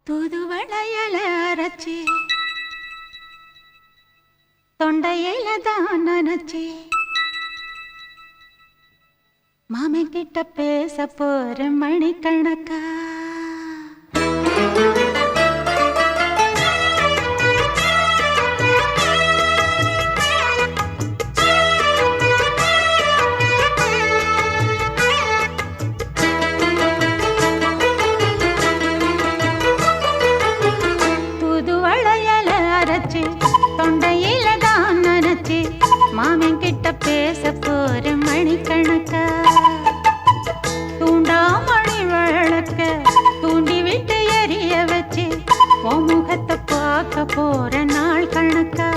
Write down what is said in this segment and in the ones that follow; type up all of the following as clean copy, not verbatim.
தூதுவளையல அரைச்சி தொண்டையில தான் நினைச்சி மாமன் கிட்ட பேச போற மணிக்கணக்கா தொண்டையில தான் நினைச்சு மாமன் கிட்ட பேச போற மணிக்கணக்கா தூண்டா மணி விளக்க தூண்டி விட்டு எரிய வச்சு உன் முகத்தை பார்க்க போற நாள் கணக்கா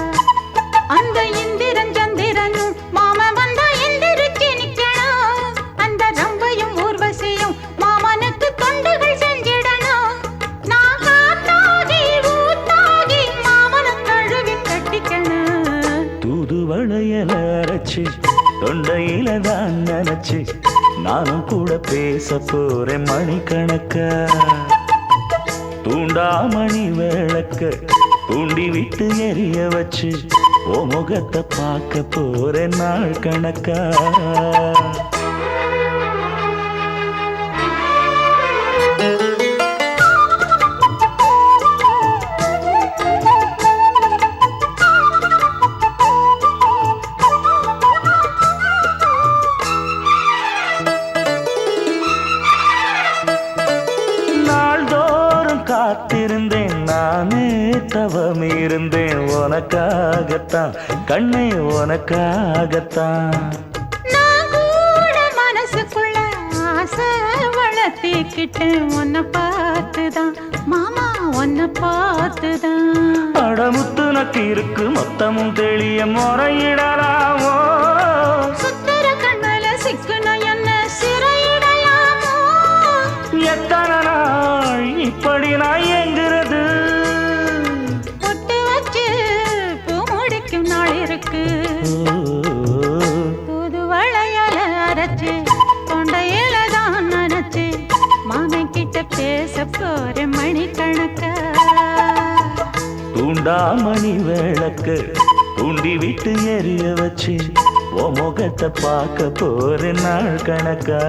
அந்த இந்திரன் சந்திரனும் மாமன் வந்தா எந்திரிச்சு நிக்கணும் அந்த ரம்பையும் ஊர்வசியும் மாமனுக்கு தொண்டுகள் செஞ்சிடணும் நான் காத்தாகி ஊத்தாகி மாமனை கழுவி கட்டிக்கணும் தூதுவளையல அரைச்சு தொண்டையில தான் நினைச்சு நானும் கூட பேச போறேன் மணிக்கணக்கா தூண்டா மணி விளக்க தூண்டி விட்டு எரிய வச்சு ஓ முகத்தை பார்க்க போறேன் நாள் கணக்கா காத்திருந்தேன் நானே தவம் இருந்தேன் உனக்காகத்தான் கண்ணே உனக்காகத்தான் நான் கூட மனசுக்குள்ள ஆசை வளர்த்திக்கிட்டேன் உன்னை பார்த்துதான் மாமா உன்னை பார்த்துதான் அடமுத்து நக்கு இருக்கு மொத்தமும் தெளிய முறையிடலாமோ சுத்தர கண்ணல சிக்கன என்ன சிறையிடலாமோ எத்தனை நாள் இப்படி நான் எங்கிறது பொட்டு வச்சு பூ முடிக்கும் நாள் இருக்கு தூதுவளையல அரைச்சு தொண்டையில தான் நினைச்சு மாமன் கிட்ட பேச போற மணிக்கணக்கா தூண்டா மணி விளக்கு தூண்டி விட்டு எரிய வச்சு ஓ முகத்தை பார்க்க போற நாள் கணக்கா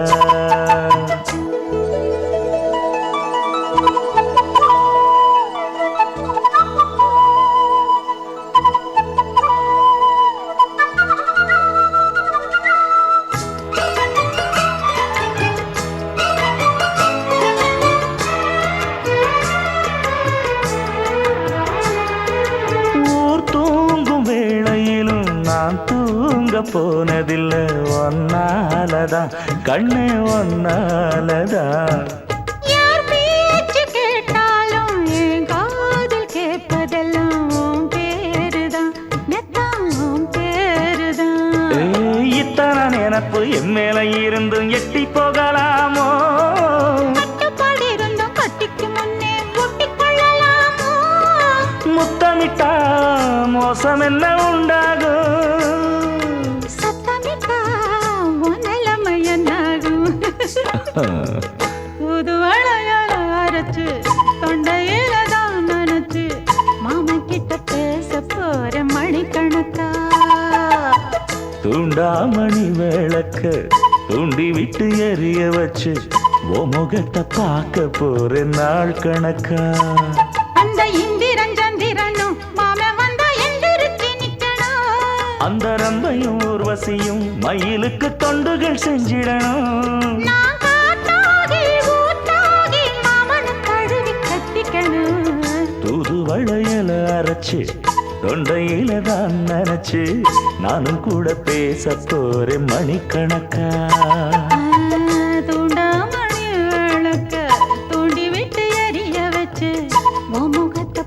தூங்க போனதில்ல ஒன்னாலதான் கண்ணே ஒன்னாலதான் யார் பேச்சு கேட்டாலும் என் காதில் கேட்பதெல்லாம் உன் பேருதான் நெத்தான் உன் பேருதான் இத்தனை நினப்பு என் மேல இருந்தும் எட்டி போகலாமோ கட்டுப்பாடு இருந்தும் கட்டிக்கு முன்னே ஒட்டிக்கொள்ளலாமோ முத்தமிட்டா மோசம் என்ன உண்டாகும் புதுவளையல அரைச்சு தொண்டையில தான் நினைச்சு மாமன் கிட்ட பேச போற மணிக்கணக்கா தூண்டா மணி விளக்க தூண்டி விட்டு எரிய வச்சு ஓ முகத்தை பார்க்க போற நாள் கணக்கா அந்த இந்திரன் சந்திரனும் மாமன் வந்தா எந்திரிச்சு நிக்கணும் அந்த ரம்பையும் ஊர்வசியும் மயிலுக்கு தொண்டுகள் செஞ்சிடணும் தூதுவளையல அரைச்சு தொண்டையில தான் நினைச்சு நானும் கூட பேச போறேன் மணிக்கணக்கா தூண்டா மணி விளக்க தூண்டி விட்டு எரிய வச்சு முகத்தை